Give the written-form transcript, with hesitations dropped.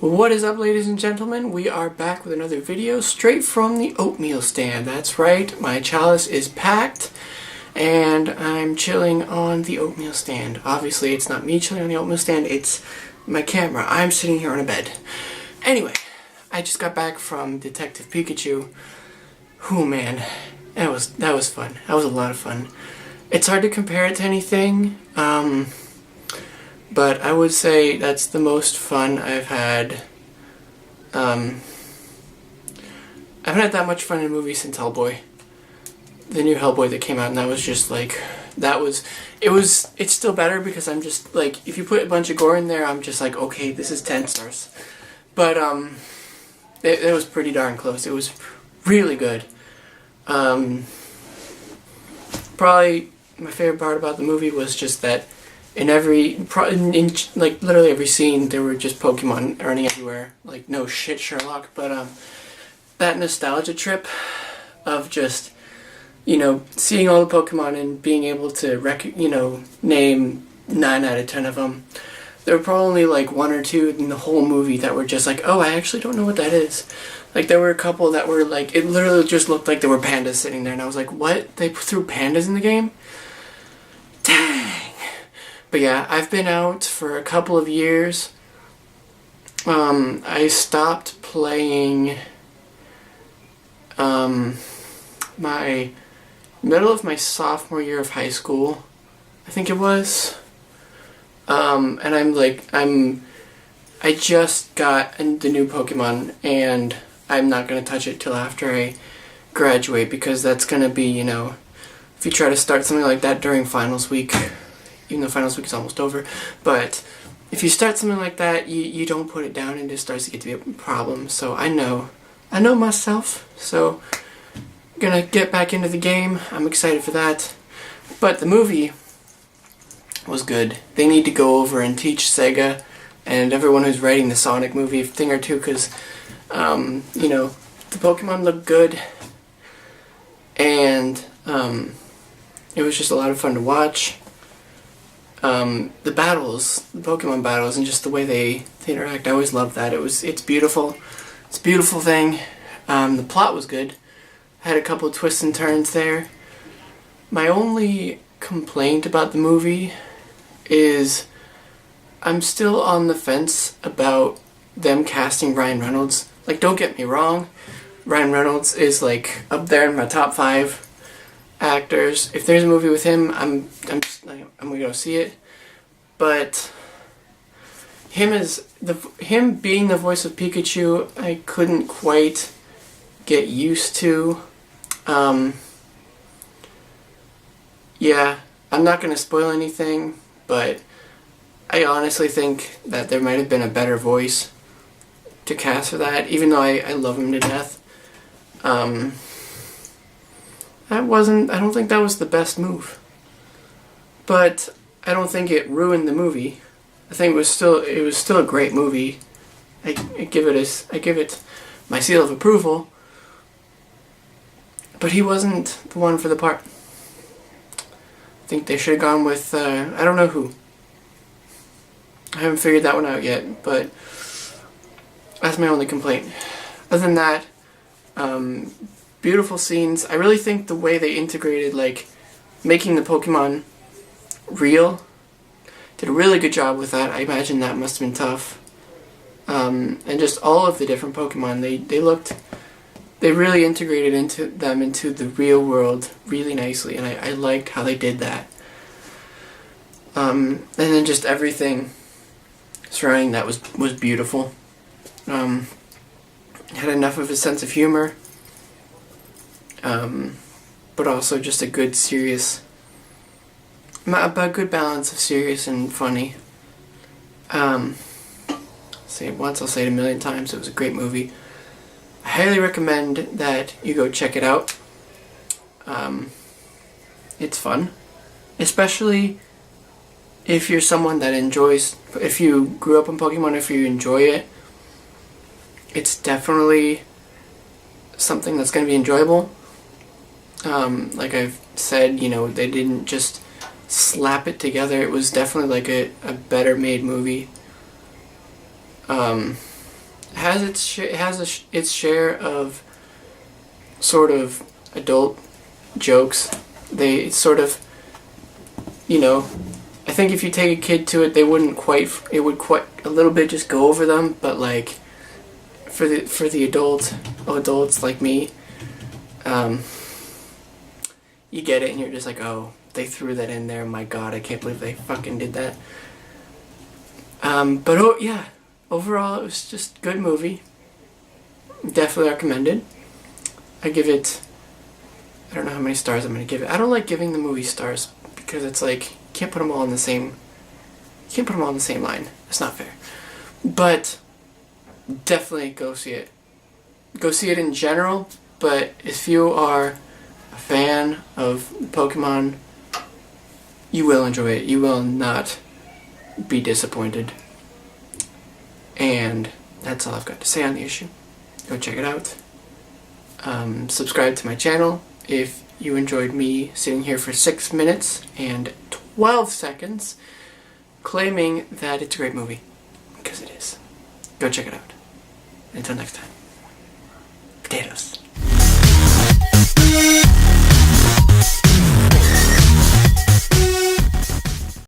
What is up, ladies and gentlemen? We are back with another video straight from the oatmeal stand. That's right, my chalice is packed and I'm chilling on the oatmeal stand. Obviously, it's not me chilling on the oatmeal stand, it's my camera. I'm sitting here on a bed. Anyway, I just got back from Detective Pikachu. Oh man, that was fun. That was a lot of fun. It's hard to compare it to anything, but I would say that's the most fun I've had. I haven't had that much fun in a movie since Hellboy. The new Hellboy that came out, and that was just like, it's still better because I'm just like, if you put a bunch of gore in there, I'm just like, okay, this is 10 stars. But, it was pretty darn close. It was really good. Probably my favorite part about the movie was just that in like literally every scene there were just Pokemon running everywhere. Like, no shit, Sherlock. But that nostalgia trip of just, seeing all the Pokemon and being able to name 9 out of 10 of them. There were probably like 1 or 2 in the whole movie that were just like, oh, I actually don't know what that is. Like, there were a couple that were like, it literally just looked like there were pandas sitting there, and I was like, what? They threw pandas in the game? Dang. But yeah, I've been out for a couple of years. I stopped playing my middle of my sophomore year of high school, I think it was. And I just got the new Pokemon, and I'm not going to touch it till after I graduate, because that's going to be, if you try to start something like that during finals week, even though finals week is almost over, but if you start something like that, you don't put it down and it starts to get to be a problem. So I know myself, so I'm gonna get back into the game. I'm excited for that. But the movie was good. They need to go over and teach Sega and everyone who's writing the Sonic movie a thing or two, because, the Pokemon look good, and it was just a lot of fun to watch. The Pokemon battles, and just the way they interact, I always loved that. It's beautiful. It's a beautiful thing. The plot was good. Had a couple of twists and turns there. My only complaint about the movie is I'm still on the fence about them casting Ryan Reynolds. Like, don't get me wrong, Ryan Reynolds is like up there in my top 5 actors. If there's a movie with him, I'm gonna go see it. But him being the voice of Pikachu, I couldn't quite get used to. Yeah, I'm not gonna spoil anything, but I honestly think that there might have been a better voice to cast for that, even though I love him to death. I don't think that was the best move. But I don't think it ruined the movie. I think it was still a great movie. I give it my seal of approval. But he wasn't the one for the part. I think they should have gone with I don't know who. I haven't figured that one out yet, but that's my only complaint. Other than that, beautiful scenes. I really think the way they integrated, like, making the Pokemon real, did a really good job with that. I imagine that must have been tough. And just all of the different Pokemon, they really integrated into the real world really nicely, and I liked how they did that. And then just everything surrounding that was beautiful. Had enough of a sense of humor, but also just a good good balance of serious and funny. Say it once, I'll say it a million times. It was a great movie. I highly recommend that you go check it out. It's fun, especially if you're someone that if you grew up on Pokemon, if you enjoy it. It's definitely something that's going to be enjoyable. Like I've said, they didn't just slap it together. It was definitely like a better made movie. has its share of sort of adult jokes. It's sort of, you know, I think if you take a kid to it, it would quite a little bit just go over them, but like for the adults like me, you get it and you're just like, oh, they threw that in there. My God, I can't believe they fucking did that. But oh yeah, overall it was just a good movie. Definitely recommended. I give it, I don't know how many stars I'm gonna give it. I don't like giving the movie stars because it's like you can't put them all in the same line. It's not fair. But definitely go see it. Go see it in general, but if you are a fan of Pokemon, you will enjoy it. You will not be disappointed. And that's all I've got to say on the issue. Go check it out. Subscribe to my channel if you enjoyed me sitting here for 6 minutes and 12 seconds claiming that it's a great movie. Because it is. Go check it out. Until next time. Potatoes.